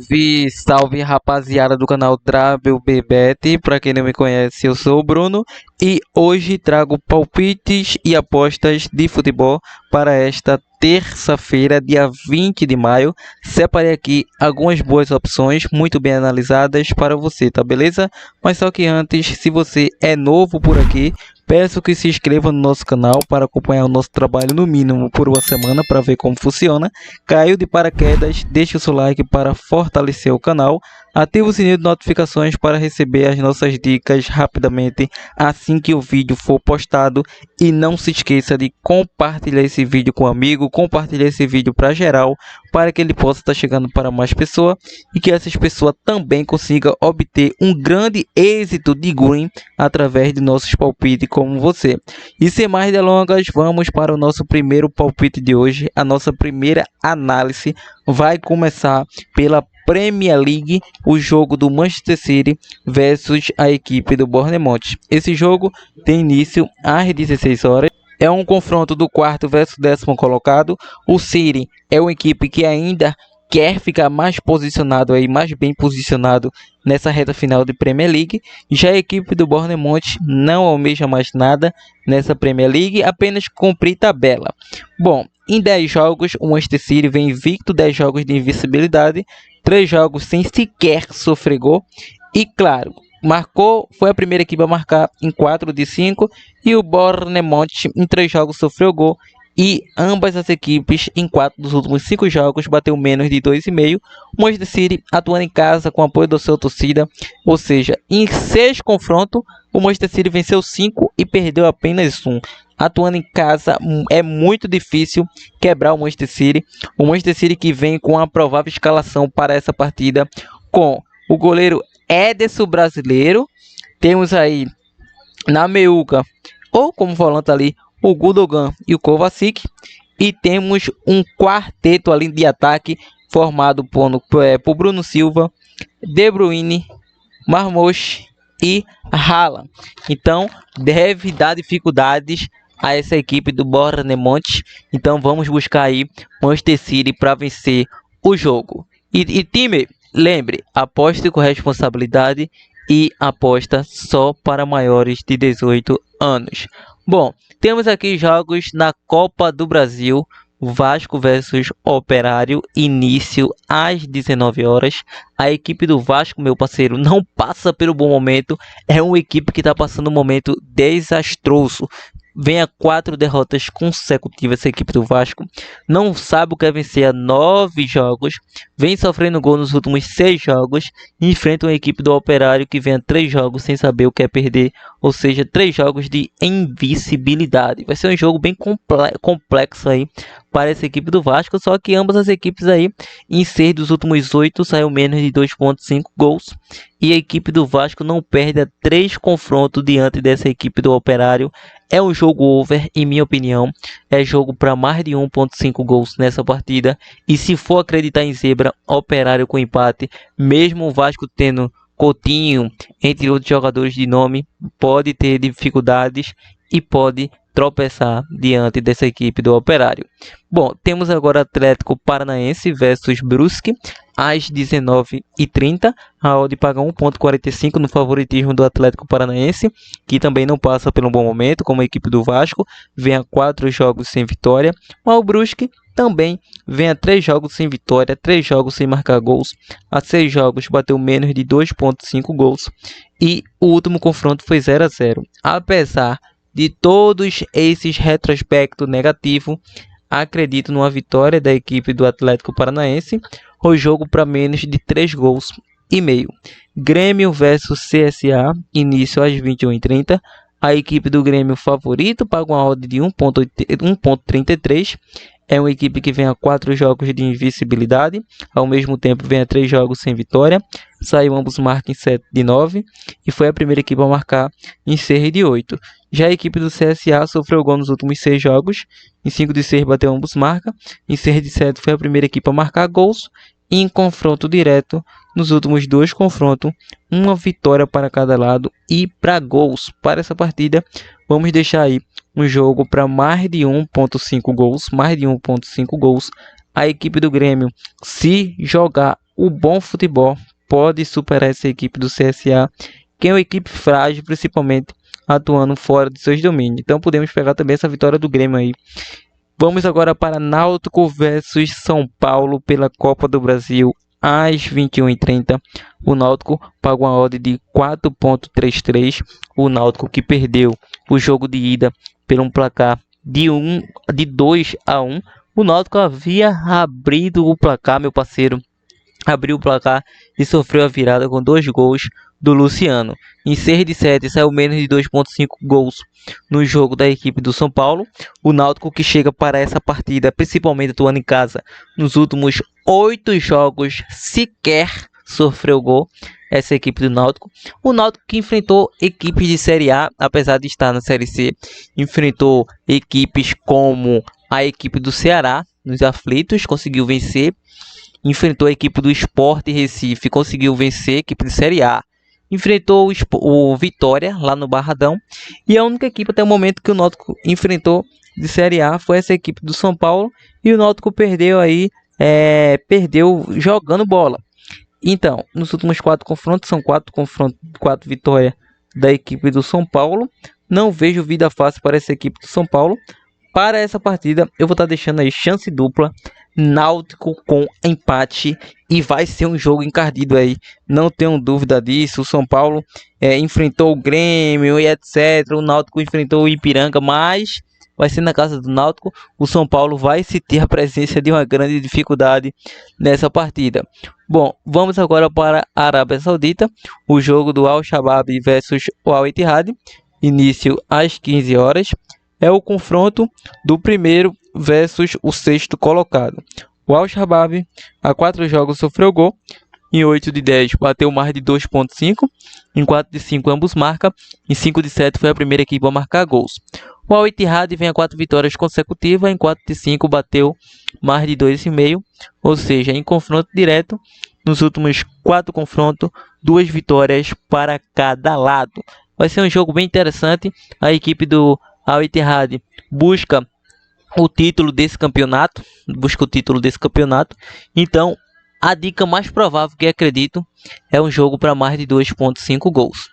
Salve, salve rapaziada do canal WBBet. Para quem não me conhece, eu sou o Bruno e hoje trago palpites e apostas de futebol para esta terça-feira, dia 20 de maio. Separei aqui algumas boas opções, muito bem analisadas para você, tá beleza? Mas só que antes, se você é novo por aqui, peço que se inscreva no nosso canal para acompanhar o nosso trabalho no mínimo por uma semana para ver como funciona. Caiu de paraquedas, deixe o seu like para fortalecer o canal. Ative o sininho de notificações para receber as nossas dicas rapidamente assim que o vídeo for postado. E não se esqueça de compartilhar esse vídeo com um amigo, compartilhar esse vídeo para geral, para que ele possa estar chegando para mais pessoas e que essas pessoas também consigam obter um grande êxito de green através de nossos palpites como você. E sem mais delongas, vamos para o nosso primeiro palpite de hoje. A nossa primeira análise vai começar pela Premier League, o jogo do Manchester City versus a equipe do Bournemouth. Esse jogo tem início às 16 horas. É um confronto do quarto versus 10º colocado. O City é uma equipe que ainda quer ficar mais posicionado aí, mais bem posicionado nessa reta final de Premier League. Já a equipe do Bournemouth não almeja mais nada nessa Premier League, apenas cumprir tabela. Bom, em 10 jogos, o Manchester City vem invicto, 10 jogos de invencibilidade, 3 jogos sem sequer sofrer gol. E claro, foi a primeira equipe a marcar em 4 de 5 e o Bournemouth em 3 jogos sofreu gol. E ambas as equipes em 4 dos últimos 5 jogos bateu menos de 2,5. O Manchester City atuando em casa com apoio da sua torcida, ou seja, em 6 confrontos o Manchester City venceu 5 e perdeu apenas 1. Atuando em casa é muito difícil quebrar o Manchester City. O Manchester City que vem com a provável escalação para essa partida com o goleiro Ederson brasileiro. Temos aí na meiuca, ou como volante ali, o Gundogan e o Kovacic. E temos um quarteto ali de ataque formado por Bruno Silva, De Bruyne, Marmoush e Haaland. Então deve dar dificuldades a essa equipe do Bournemouth. Então vamos buscar aí Manchester City para vencer o jogo. E time, lembre, aposte com responsabilidade e aposta só para maiores de 18 anos. Bom, temos aqui jogos na Copa do Brasil. Vasco versus Operário, início às 19 horas. A equipe do Vasco, meu parceiro, não passa pelo bom momento. É uma equipe que está passando um momento desastroso. Vem a 4 derrotas consecutivas essa equipe do Vasco. Não sabe o que é vencer a 9 jogos. Vem sofrendo gol nos últimos 6 jogos. Enfrenta uma equipe do Operário que vem a 3 jogos sem saber o que é perder. Ou seja, 3 jogos de invencibilidade. Vai ser um jogo bem complexo aí para essa equipe do Vasco. Só que ambas as equipes aí, em 6 dos últimos 8, saiu menos de 2,5 gols. E a equipe do Vasco não perde a 3 confrontos diante dessa equipe do Operário. É um jogo over, em minha opinião. É jogo para mais de 1,5 gols nessa partida. E se for acreditar em zebra, Operário com empate, mesmo o Vasco tendo Coutinho, entre outros jogadores de nome, pode ter dificuldades e pode tropeçar diante dessa equipe do Operário. Bom, temos agora Atlético Paranaense versus Brusque às 19h30. A odd paga 1,45 no favoritismo do Atlético Paranaense, que também não passa pelo bom momento, como a equipe do Vasco, vem a 4 jogos sem vitória. Mas o Brusque também vem a 3 jogos sem vitória, 3 jogos sem marcar gols. A 6 jogos bateu menos de 2,5 gols. E o último confronto foi 0-0. Apesar de todos esses retrospectos negativos, acredito numa vitória da equipe do Atlético Paranaense. O jogo para menos de 3 gols e meio. Grêmio versus CSA, início às 21h30. A equipe do Grêmio favorito paga uma odd de 1,33. É uma equipe que vem a 4 jogos de invencibilidade, ao mesmo tempo vem a 3 jogos sem vitória. Saiu ambos marcam em 7 de 9 e foi a primeira equipe a marcar em 6 de 8. Já a equipe do CSA sofreu gol nos últimos 6 jogos, em 5 de 6 bateu ambos marca, em 6 de 7 foi a primeira equipe a marcar gols. E em confronto direto, nos últimos 2 confrontos, uma vitória para cada lado e para gols. Para essa partida, vamos deixar aí um jogo para mais de 1,5 gols, mais de 1,5 gols. A equipe do Grêmio, se jogar o bom futebol pode superar essa equipe do CSA, que é uma equipe frágil, principalmente atuando fora de seus domínios. Então podemos pegar também essa vitória do Grêmio aí. Vamos agora para Náutico versus São Paulo pela Copa do Brasil às 21h30. O Náutico paga uma odd de 4.33. O Náutico que perdeu o jogo de ida por um placar de 2-1. O Náutico havia abrido o placar, meu parceiro. Abriu o placar e sofreu a virada com 2 gols do Luciano. Em 6 de 7 saiu menos de 2.5 gols no jogo da equipe do São Paulo. O Náutico que chega para essa partida, principalmente atuando em casa, nos últimos 8 jogos sequer sofreu gol. Essa equipe do Náutico. O Náutico que enfrentou equipes de Série A, apesar de estar na Série C, enfrentou equipes como a equipe do Ceará, nos aflitos, conseguiu vencer. Enfrentou a equipe do Sport Recife, conseguiu vencer a equipe de Série A. Enfrentou o Vitória lá no Barradão. E a única equipe até o momento que o Náutico enfrentou de Série A foi essa equipe do São Paulo. E o Náutico perdeu aí, perdeu jogando bola. Então, nos últimos 4 confrontos, são 4 vitórias da equipe do São Paulo. Não vejo vida fácil para essa equipe do São Paulo. Para essa partida, eu vou estar deixando aí chance dupla, Náutico com empate, e vai ser um jogo encardido aí, não tenho dúvida disso. O São Paulo enfrentou o Grêmio e etc, o Náutico enfrentou o Ipiranga, mas vai ser na casa do Náutico. O São Paulo vai sentir a presença de uma grande dificuldade nessa partida. Bom, vamos agora para a Arábia Saudita, o jogo do Al-Shabaab versus o Al-Ittihad, início às 15 horas. É o confronto do primeiro versus o 6º colocado. O Al-Shabaab, há 4 jogos sofreu gol, em 8 de 10 bateu mais de 2.5, em 4 de 5 ambos marcam, em 5 de 7 foi a primeira equipe a marcar gols. O Al-Ittihad vem a 4 vitórias consecutivas, em 4 de 5 bateu mais de 2,5, ou seja, em confronto direto, nos últimos 4 confrontos, 2 vitórias para cada lado. Vai ser um jogo bem interessante. A equipe do Al-Ittihad busca o título desse campeonato, então a dica mais provável que acredito é um jogo para mais de 2.5 gols.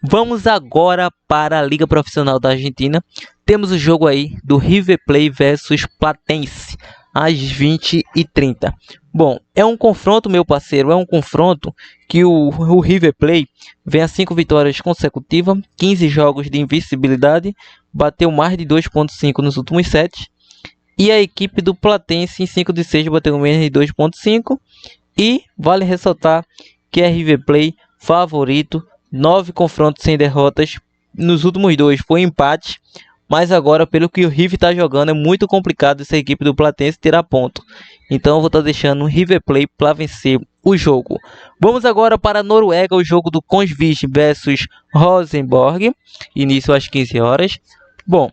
Vamos agora para a Liga Profissional da Argentina. Temos o jogo aí do River Plate versus Platense às 20h30. Bom, é um confronto, meu parceiro, é um confronto que o River Plate vem a 5 vitórias consecutivas, 15 jogos de invencibilidade, bateu mais de 2.5 nos últimos 7. E a equipe do Platense em 5 de 6 bateu menos de 2.5. E vale ressaltar que é River Plate favorito, 9 confrontos sem derrotas, nos últimos 2 foi empate. Mas agora, pelo que o River está jogando, é muito complicado essa equipe do Platense tirar ponto. Então eu vou estar deixando o River Plate para vencer o jogo. Vamos agora para a Noruega, o jogo do Kongsvinger versus Rosenborg, início às 15 horas. Bom,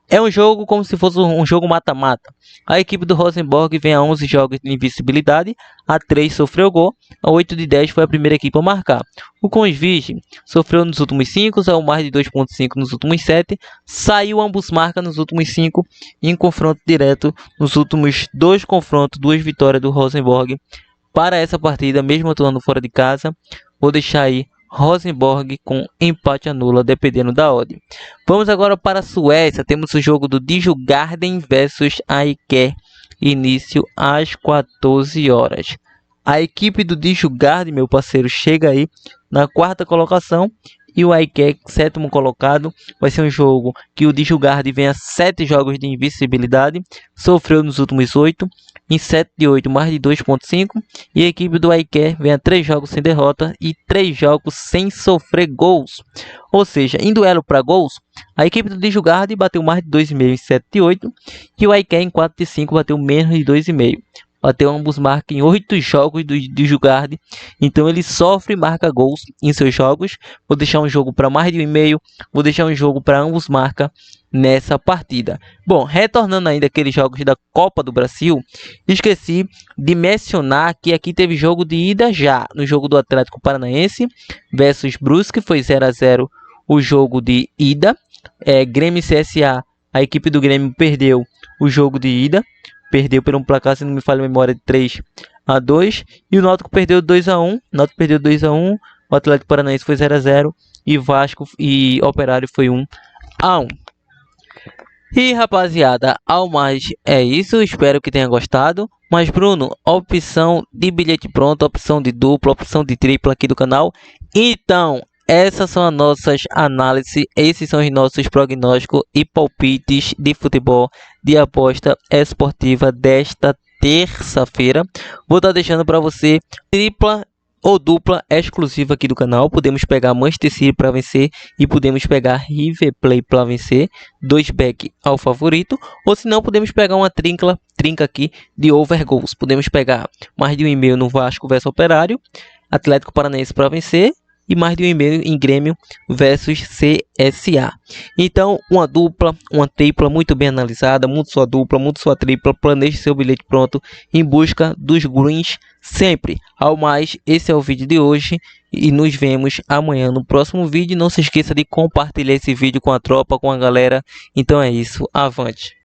é um jogo como se fosse um jogo mata-mata. A equipe do Rosenborg vem a 11 jogos de invencibilidade, a 3 sofreu gol, a 8 de 10 foi a primeira equipe a marcar. O Kongsvinger sofreu nos últimos 5, saiu mais de 2.5 nos últimos 7, saiu ambos marca nos últimos 5, e em confronto direto, nos últimos 2 confrontos, 2 vitórias do Rosenborg. Para essa partida, mesmo atuando fora de casa, vou deixar aí Rosenborg com empate anula, dependendo da odd. Vamos agora para a Suécia. Temos o jogo do Djurgården versus AIK, início às 14 horas. A equipe do Djurgården, meu parceiro, chega aí na 4ª colocação e o AIK 7º colocado. Vai ser um jogo que o Djurgården vem a 7 jogos de invencibilidade, sofreu nos últimos 8, em 7 de 8 mais de 2.5, e a equipe do AIK vem a 3 jogos sem derrota e 3 jogos sem sofrer gols. Ou seja, em duelo para gols, a equipe do Djurgården bateu mais de 2,5 em 7 de 8 e o AIK em 4 de 5 bateu menos de 2,5. Bateu ambos marcam em 8 jogos do Djurgården, então ele sofre e marca gols em seus jogos. Vou deixar um jogo para mais de 1,5, vou deixar um jogo para ambos marca nessa partida. Bom, retornando ainda aqueles jogos da Copa do Brasil, esqueci de mencionar que aqui teve jogo de ida já, no jogo do Atlético Paranaense versus Brusque, foi 0-0 o jogo de ida. Grêmio e CSA, a equipe do Grêmio perdeu o jogo de ida, perdeu por um placar, se não me falha a memória, de 3 a 2 e o Náutico perdeu 2 a 1. O Náutico perdeu 2 a 1. O Atlético Paranaense foi 0 a 0 e Vasco e Operário foi 1 a 1. E rapaziada, ao mais é isso, espero que tenha gostado. Mas Bruno, opção de bilhete pronto, opção de dupla, opção de tripla aqui do canal. Então, essas são as nossas análises, esses são os nossos prognósticos e palpites de futebol de aposta esportiva desta terça-feira. Vou estar deixando para você tripla ou dupla exclusiva aqui do canal. Podemos pegar Manchester City para vencer e podemos pegar River Plate para vencer, 2 back ao favorito, ou se não podemos pegar uma trinca aqui de over goals. Podemos pegar mais de 1,5 no Vasco versus Operário, Atlético Paranaense para vencer e mais de 1,5 em Grêmio versus CSA. Então, uma dupla, uma tripla muito bem analisada, muito sua dupla, muito sua tripla. Planeje seu bilhete pronto em busca dos greens sempre. Ao mais, esse é o vídeo de hoje e nos vemos amanhã no próximo vídeo. Não se esqueça de compartilhar esse vídeo com a tropa, com a galera. Então é isso, avante!